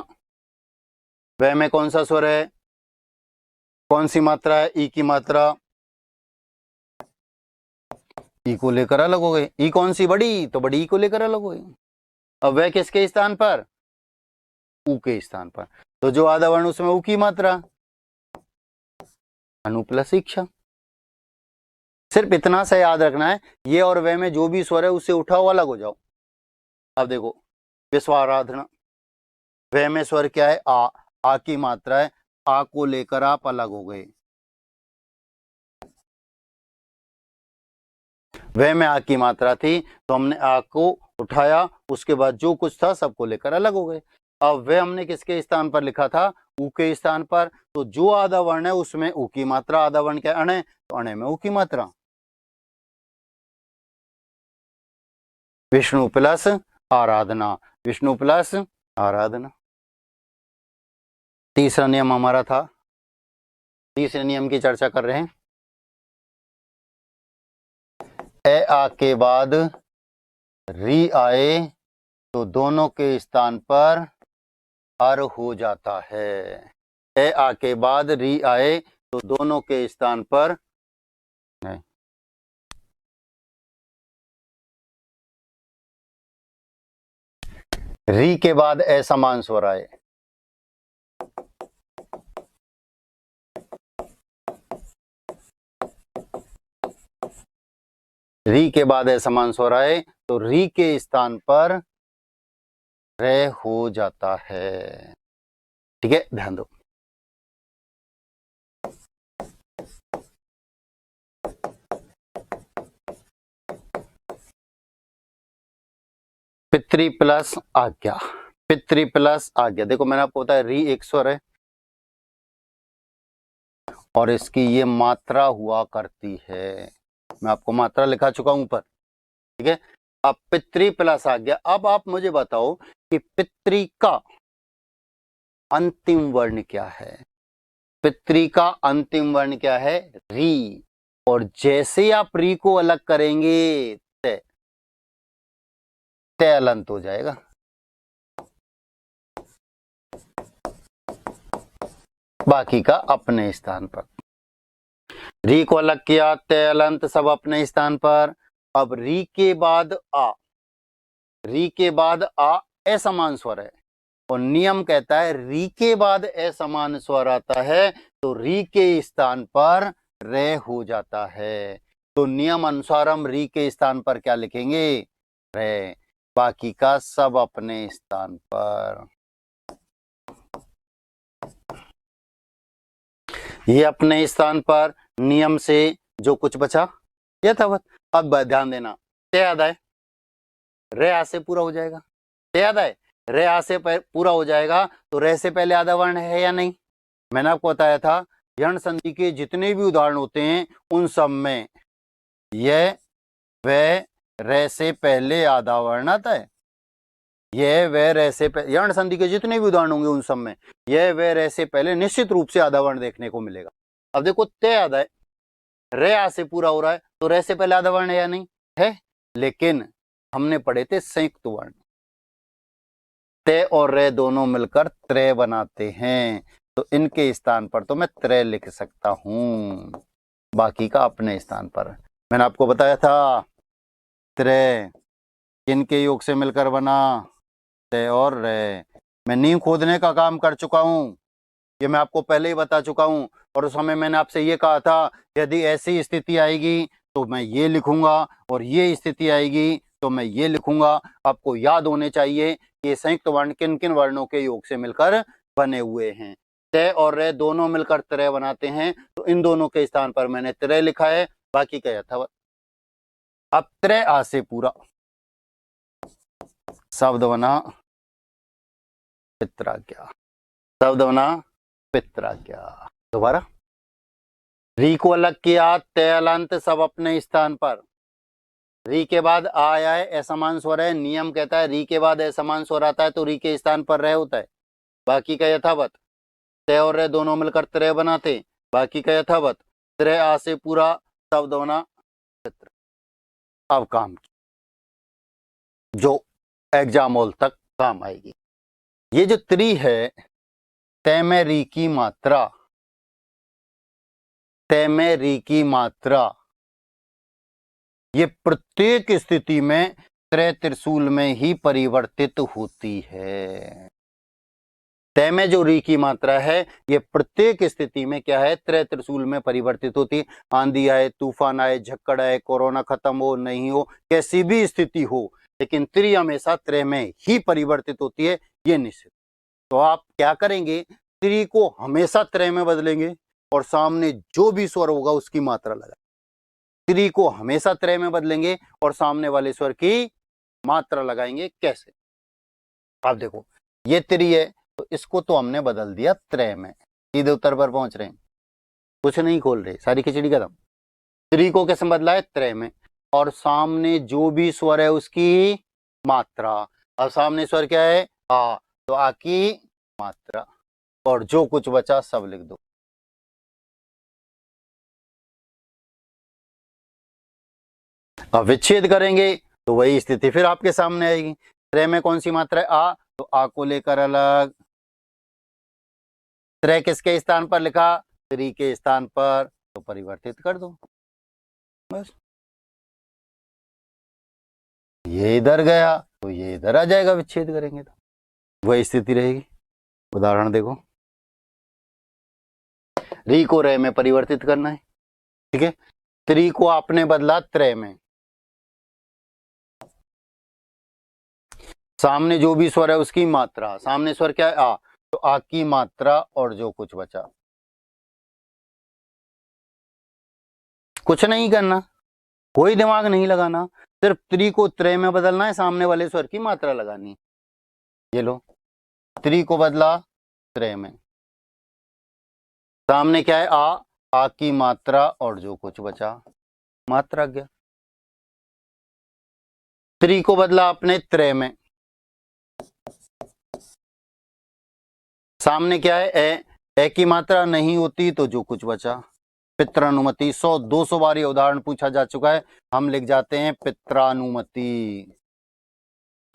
वह में कौन सा स्वर है, कौन सी मात्रा है, ई की मात्रा, ई को लेकर अलग हो गए। ई कौन सी बड़ी, तो बड़ी ई को लेकर अलग हो गई। अब वह किसके स्थान पर, ऊ के स्थान पर। तो जो आधा वर्ण उसमें ऊ की मात्रा, अनु प्लस इच्छा। सिर्फ इतना सा याद रखना है, ये और वह में जो भी स्वर है उससे उठाओ अलग हो जाओ। अब देखो, विश्वाराधना, वह में स्वर क्या है, आ की मात्रा है, आ को लेकर आप अलग हो गए। वह में आ की मात्रा थी, तो हमने आ को उठाया, उसके बाद जो कुछ था सबको लेकर अलग हो गए। अब वह हमने किसके स्थान पर लिखा था, ऊ के स्थान पर। तो जो आधा वर्ण है उसमें ऊ की मात्रा, आधा वर्ण क्या अण है, तो अण में ऊ की मात्रा। विष्णु प्लस आराधना, विष्णु प्लस आराधना। तीसरा नियम हमारा था, तीसरे नियम की चर्चा कर रहे हैं। ए आ के बाद री आए तो दोनों के स्थान पर अर हो जाता है। ए आ के बाद री आए तो दोनों के स्थान पर नहीं, री के बाद ए समान स्वर आए, री के बाद ए समान स्वर आए तो री के स्थान पर रे हो जाता है। ठीक है, ध्यान दो। पितृ प्लस आज्ञा, पितृ प्लस आज्ञा। देखो मैंने आपको बताया री एक स्वर है और इसकी ये मात्रा हुआ करती है, मैं आपको मात्रा लिखा चुका हूं ऊपर। ठीक है, अब पितृ प्लस आज्ञा। अब आप मुझे बताओ कि पितृ का अंतिम वर्ण क्या है, पितृ का अंतिम वर्ण क्या है, री। और जैसे आप री को अलग करेंगे तय अलंत हो जाएगा। बाकी का अपने स्थान पर। री को अलग किया, तय अलंत सब अपने स्थान पर। अब री के बाद आ, री के बाद आ असमान स्वर है और नियम कहता है री के बाद असमान स्वर आता है तो री के स्थान पर रे हो जाता है। तो नियम अनुसार हम री के स्थान पर क्या लिखेंगे? रे। बाकी का सब अपने स्थान पर। ये अपने स्थान पर नियम से जो कुछ बचा यथावत। अब ध्यान देना, तय आदाय रे आ से पूरा हो जाएगा। तय आदाय रे आ से पूरा हो जाएगा तो रे से पहले आधा वर्ण है या नहीं? मैंने आपको बताया था यण संधि के जितने भी उदाहरण होते हैं उन सब में यह व रे से पहले आधा वर्ण आता है। यह व रे से पहले यण संधि के जितने भी उदाहरण होंगे उन सब में यह व रे से पहले निश्चित रूप से आधा वर्ण देखने को मिलेगा। अब देखो तय आदाय रे आ से पूरा हो रहा है तो रे से पहले आधा वर्ण है या नहीं? है। लेकिन हमने पढ़े थे संयुक्त वर्ण, तय और रे दोनों मिलकर त्रय बनाते हैं तो इनके स्थान पर तो मैं त्रय लिख सकता हूं, बाकी का अपने स्थान पर। मैंने आपको बताया था त्रय किनके योग से मिलकर बना? तय और रे। मैं नींव खोदने का काम कर चुका हूं, ये मैं आपको पहले ही बता चुका हूं। और उस समय मैंने आपसे ये कहा था यदि ऐसी स्थिति आएगी तो मैं ये लिखूंगा और ये स्थिति आएगी तो मैं ये लिखूंगा। आपको याद होने चाहिए कि संयुक्त वर्ण किन किन वर्णों के योग से मिलकर बने हुए हैं। तय और रे दोनों मिलकर त्रय बनाते हैं तो इन दोनों के स्थान पर मैंने त्रय लिखा है, बाकी का यथावत। अब त्रय आ से पूरा शब्द बना पित्राज्ञा, शब्द बना पित्राज्ञा। दोबारा री को अलग किया, तय अलंत सब अपने स्थान पर। री के बाद आ आया है, असमान स्वर है, नियम कहता है री के बाद असमान स्वर आता है तो री के स्थान पर रह होता है, बाकी का यथावत। तय और रे दोनों मिलकर त्रय बनाते, बाकी का यथावत। त्रय आ से पूरा शब्द बना पित्र। अब काम जो एग्जाम हॉल तक काम आएगी, ये जो त्रि है तय में री की मात्रा, तय में री की मात्रा ये प्रत्येक स्थिति में त्रय त्रिशूल में ही परिवर्तित होती है। तय में जो री की मात्रा है ये प्रत्येक स्थिति में क्या है? त्रय त्रिशूल में परिवर्तित होती है। आंधी आए, तूफान आए, झक्कड़ आए, कोरोना खत्म हो नहीं हो, कैसी भी स्थिति हो, लेकिन त्रि हमेशा त्रय में ही परिवर्तित होती है, ये निश्चित। तो आप क्या करेंगे? त्रि को हमेशा त्रय में बदलेंगे और सामने जो भी स्वर होगा उसकी मात्रा लगा। त्रि को हमेशा त्रय में बदलेंगे और सामने वाले स्वर की मात्रा लगाएंगे। कैसे? आप देखो ये त्रि है तो इसको तो हमने बदल दिया त्रय में, सीधे उत्तर पर पहुंच रहे हैं, कुछ नहीं खोल रहे, सारी खिचड़ी खत्म। त्रि को कैसे बदला है? त्रय में। और सामने जो भी स्वर है उसकी मात्रा। अब सामने स्वर क्या है? आ, तो आ की मात्रा और जो कुछ बचा सब लिख दो। अब विच्छेद करेंगे तो वही स्थिति फिर आपके सामने आएगी। त्रय में कौन सी मात्रा है? आ, तो आ को लेकर अलग। त्रय किसके स्थान पर लिखा? त्रि के स्थान पर, तो परिवर्तित कर दो बस। ये इधर गया तो ये इधर आ जाएगा, विच्छेद करेंगे तो वही स्थिति रहेगी। उदाहरण देखो, री को रे में परिवर्तित करना है, ठीक है। त्रि को आपने बदला त्रय में, सामने जो भी स्वर है उसकी मात्रा। सामने स्वर क्या है? आ, तो आ की मात्रा और जो कुछ बचा। कुछ नहीं करना, कोई दिमाग नहीं लगाना, सिर्फ त्रि को त्रय में बदलना है, सामने वाले स्वर की मात्रा लगानी है। ये लो, त्रि को बदला त्रय में, सामने क्या है? आ की मात्रा और जो कुछ बचा, मात्रा गया। त्रि को बदला अपने त्रय में, सामने क्या है? ए की मात्रा नहीं होती तो जो कुछ बचा, पित्रानुमति। 100-200 बार ये उदाहरण पूछा जा चुका है, हम लिख जाते हैं पित्रानुमति।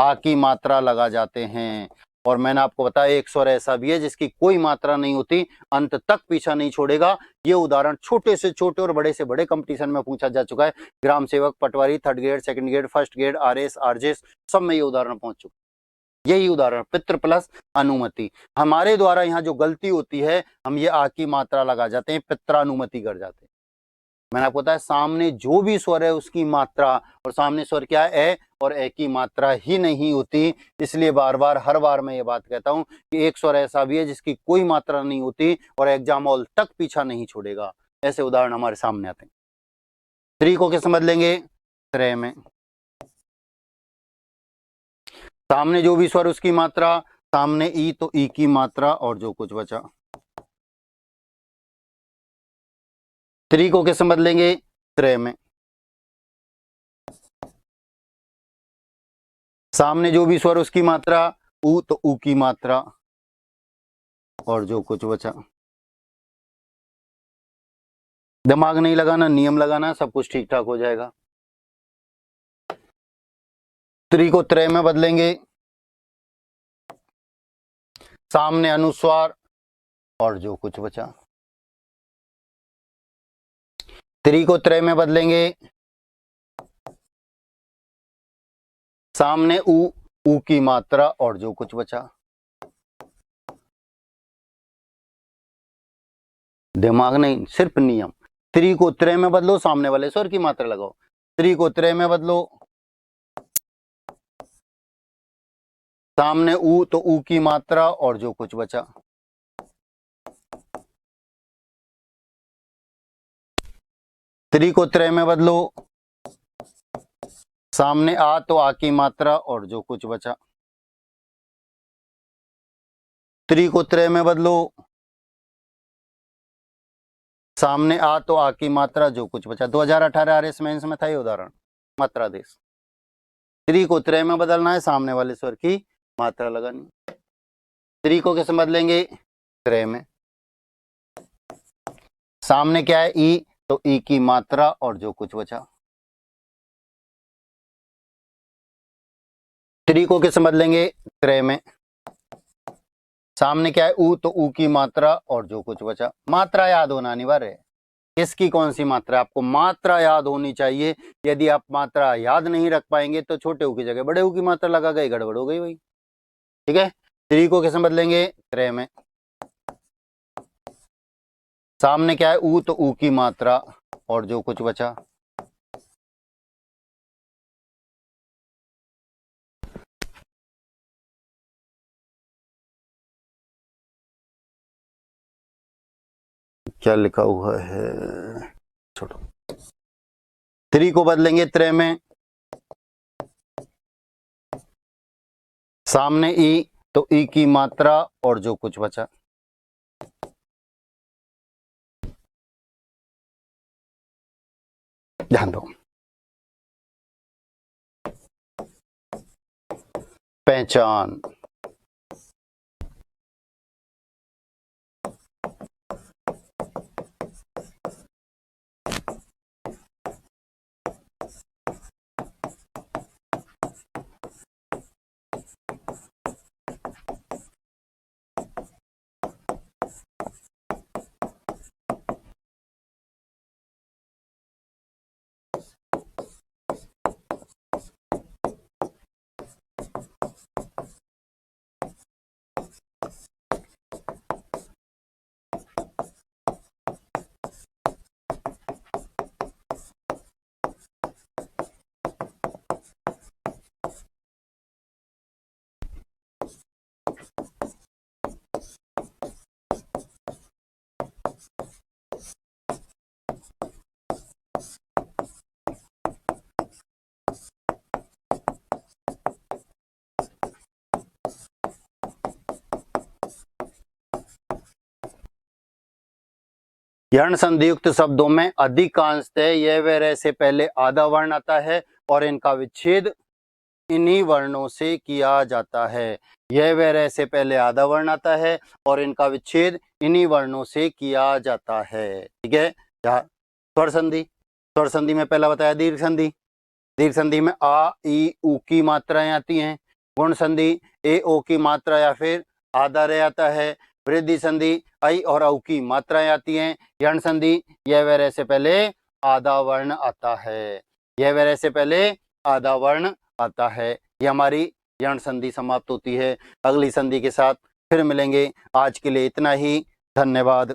आ की मात्रा लगा जाते हैं। और मैंने आपको बताया एक स्वर ऐसा भी है जिसकी कोई मात्रा नहीं होती, अंत तक पीछा नहीं छोड़ेगा। ये उदाहरण छोटे से छोटे और बड़े से बड़े कंपटीशन में पूछा जा चुका है। ग्राम सेवक, patwari, third grade, second grade, first grade, RS, RJS, सब में ये उदाहरण पहुंच चुका है। यही उदाहरण पितृ प्लस अनुमति। हमारे द्वारा यहाँ जो गलती होती है, हम ये आ की मात्रा लगा जाते हैं, पित्रानुमति कर जाते हैं। मैंने आपको बताया सामने जो भी स्वर है उसकी मात्रा, और सामने स्वर क्या है, ए, और ए की मात्रा ही नहीं होती। इसलिए बार बार हर बार मैं ये बात कहता हूं कि एक स्वर ऐसा भी है जिसकी कोई मात्रा नहीं होती और एग्जाम हॉल तक पीछा नहीं छोड़ेगा। ऐसे उदाहरण हमारे सामने आते हैं। थ्री को क्या समझ लेंगे, त्रय में सामने जो भी स्वर उसकी मात्रा, सामने ई तो ई की मात्रा और जो कुछ बचा। थ्री को कैसे बदलेंगे, त्रय में सामने जो भी स्वर उसकी मात्रा, ऊ तो ऊ की मात्रा और जो कुछ बचा। दिमाग नहीं लगाना, नियम लगाना, सब कुछ ठीक ठाक हो जाएगा। त्री को त्रय में बदलेंगे, सामने अनुस्वार और जो कुछ बचा। त्री को त्रय में बदलेंगे, सामने ऊ, ऊ की मात्रा और जो कुछ बचा। दिमाग नहीं, सिर्फ नियम। त्री को त्रय में बदलो, सामने वाले स्वर की मात्रा लगाओ। त्री को त्रय में बदलो, सामने ऊ तो ऊ की मात्रा और जो कुछ बचा। त्री को त्रय में बदलो, सामने आ तो आ की मात्रा और जो कुछ बचा। त्री को त्रय में बदलो, सामने आ तो आ की मात्रा जो कुछ बचा। 2018 आरएस मेंस में था ये उदाहरण, मात्रा देश। त्री को त्रय में बदलना है, सामने वाले स्वर की मात्रा लगानी। त्री को कैसे बदलेंगे, त्रय में सामने क्या है, ई तो ई की मात्रा और जो कुछ बचा। त्री को कैसे बदलेंगे, त्रय में सामने क्या है, ऊ तो ऊ की मात्रा और जो कुछ बचा। मात्रा याद होना अनिवार्य है, किसकी कौन सी मात्रा, आपको मात्रा याद होनी चाहिए। यदि आप मात्रा याद नहीं रख पाएंगे तो छोटे ऊ की जगह बड़े ऊ की मात्रा लगा गई, गड़बड़ हो गई भाई। ठीक है, त्री को कैसे बदलेंगे, त्रय में सामने क्या है, ऊ तो ऊ की मात्रा और जो कुछ बचा। क्या लिखा हुआ है, छोड़ो। त्री को बदलेंगे त्रय में, सामने ई तो ई की मात्रा और जो कुछ बचा। ध्यान दो, पहचान, यर्ण संधियुक्त शब्दों में अधिकांशतः यह व रे से पहले आधा वर्ण आता है और इनका विच्छेद इन्हीं वर्णों से किया जाता है। यह व रे से पहले आधा वर्ण आता है और इनका विच्छेद इन्हीं वर्णों से किया जाता है। ठीक है, स्वर संधि, स्वर संधि में पहला बताया दीर्घ संधि। दीर्घ संधि में आ ई ऊ की मात्राएं आती हैं, गुण संधि ए ओ की मात्रा या फिर आधा रह आता है। वृद्धि संधि ऐ और औ की मात्राएं आती हैं। यण संधि यह वह से पहले आधा वर्ण आता है। यह वह से पहले आधा वर्ण आता है। यह हमारी यण संधि समाप्त होती है। अगली संधि के साथ फिर मिलेंगे। आज के लिए इतना ही। धन्यवाद।